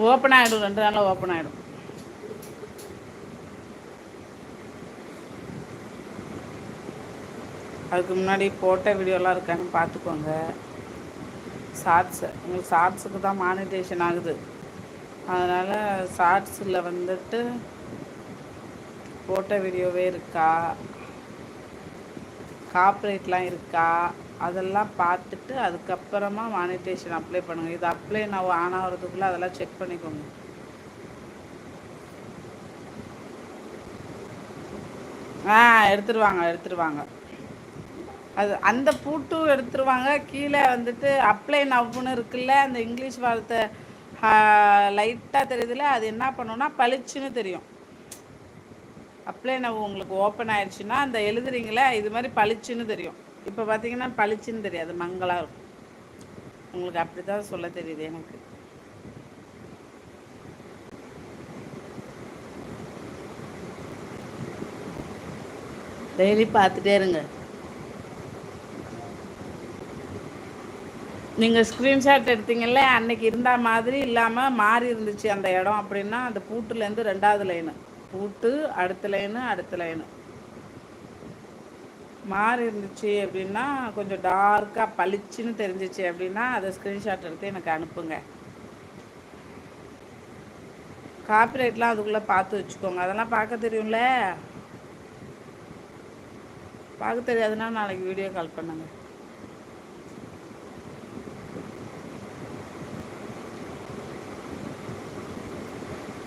Open ஆகிடும், 2 நாளில் open ஆகிடும். அதுக்கு முன்னாடி போட்ட வீடியோலாம் இருக்கான்னு பார்த்துக்கோங்க. ஷார்ட்ஸு உங்களுக்கு ஷார்ட்ஸுக்கு தான் மானிட்டேஷன் ஆகுது. அதனால் ஷார்ட்ஸில் வந்துட்டு போட்ட வீடியோவே இருக்கா, காப்ரேட்லாம் இருக்கா, அதெல்லாம் பார்த்துட்டு அதுக்கப்புறமா மானிட்டேஷன் அப்ளை பண்ணுங்கள். இது அப்ளை நான் ஆன் ஆகிறதுக்குள்ளே அதெல்லாம் செக் பண்ணிக்கோங்க. எடுத்துருவாங்க. அது அந்த பூட்டும் எடுத்துருவாங்க. கீழே வந்துட்டு அப்ளை நவ்வுன்னு இருக்குல்ல, அந்த இங்கிலீஷ் வார்த்தை லைட்டாக தெரியுதுல, அது என்ன பண்ணுன்னா பளிச்சுன்னு தெரியும். அப்ளை நவ் உங்களுக்கு ஓப்பன் ஆயிடுச்சுன்னா அந்த எழுதுறீங்களே இது மாதிரி பளிச்சுன்னு தெரியும். இப்போ பார்த்தீங்கன்னா பளிச்சுன்னு தெரியாது, மங்களாக இருக்கும். உங்களுக்கு அப்படி தான் சொல்ல தெரியுது எனக்கு. டெய்லி பார்த்துட்டே இருங்க. நீங்கள் ஸ்க்ரீன்ஷாட் எடுத்தீங்கல்ல, அன்னைக்கு இருந்த மாதிரி இல்லாமல் மாறி இருந்துச்சு அந்த இடம் அப்படின்னா, அந்த பூட்டுலேருந்து 2வது லைனு பூட்டு, அடுத்த லைனு மாறி இருந்துச்சு அப்படின்னா, கொஞ்சம் டார்க்காக பளிச்சுன்னு தெரிஞ்சிச்சு அப்படின்னா அதை ஸ்க்ரீன்ஷாட் எடுத்து எனக்கு அனுப்புங்க. காப்பிரைட்லாம் அதுக்குள்ளே பார்த்து வச்சுக்கோங்க. அதெல்லாம் பார்க்க தெரியும்ல. பார்க்க தெரியாதுன்னா நாளைக்கு வீடியோ கால் பண்ணுங்க.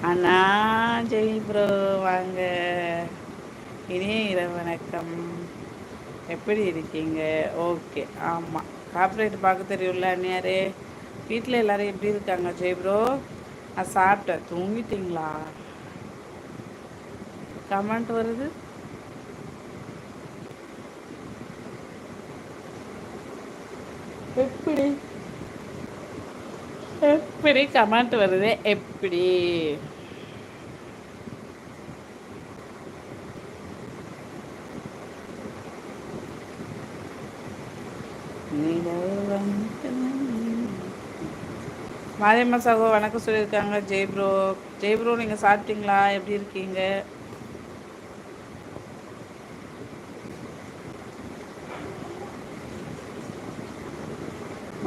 அண்ணா ஜெய் ப்ரோ வாங்க. இனிய இரவு வணக்கம். எப்படி இருக்கீங்க? ஓகே. ஆமாம், கார்ப்பரேட் பார்க்க தெரியும்ல அண்ணியாரே. வீட்டில் எல்லோரும் எப்படி இருக்காங்க ஜெய் ப்ரோ? நான் சாப்பிட்டேன். தூங்கிட்டீங்களா? கமெண்ட் வருது. எப்படி கமெண்ட் வருது? எப்படி மாரியம்மா சகோ வணக்கம் சொல்லியிருக்காங்க. ஜெய் ப்ரோ நீங்கள் சாப்பிட்டீங்களா? எப்படி இருக்கீங்க?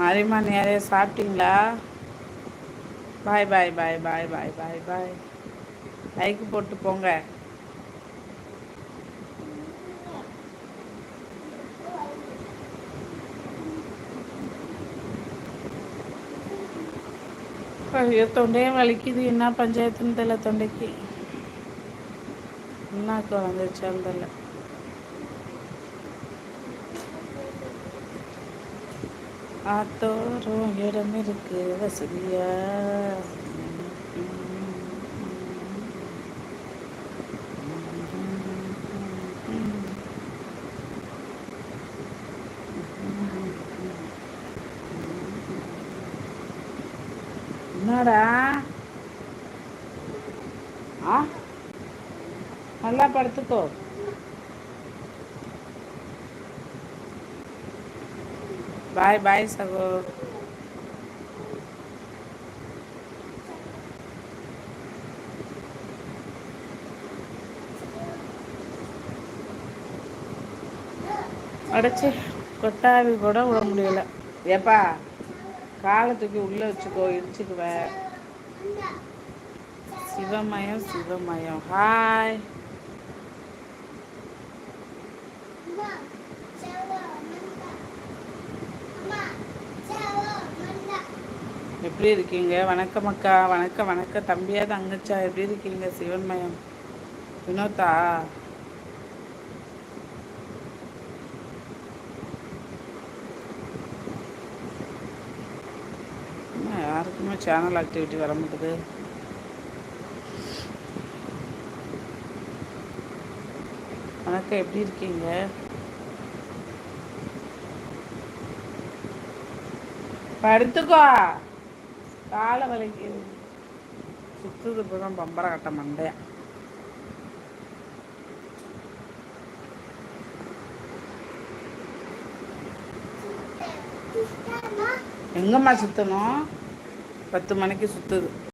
மாரியம்மா நேரே சாப்பிட்டீங்களா? பாய் பாய் பாய் பாய் பாய் பாய் பாய். லைக் போட்டு போங்க. ஐயோ, தொண்டையே வலிக்குது. என்ன பஞ்சாயத்துன்னு தெரியல. தொண்டைக்கு என்னாக்கு வந்துச்சான்னு தெரியல. ஆத்தோறும் இடம் இருக்கு வசதியா. என்னடா நல்லா படுத்துக்கோ. பாய் பாய் சகோ. அடைச்சி கொட்டாவி கூட விட முடியல. ஏப்பா காலை தூக்கி உள்ளே வச்சுக்கோ, இடிச்சுக்குவேன். சிவமயம். ஹாய். எப்படி இருக்கீங்க? வணக்கம் அக்கா. வணக்கம் தம்பியா தங்கச்சா. எப்படி இருக்கீங்க? சிவன்மயம். வினோத்தா யாருக்குமே சேனல் ஆக்டிவிட்டி வர மாட்டேது. வணக்கம், எப்படி இருக்கீங்க? படுத்துக்கோ. காலை வலிக்கு சுத்துது. இப்போதான் பம்பரை கட்ட மண்டையா. எங்கம்மா சுத்தணும்? 10 மணிக்கு சுத்துது.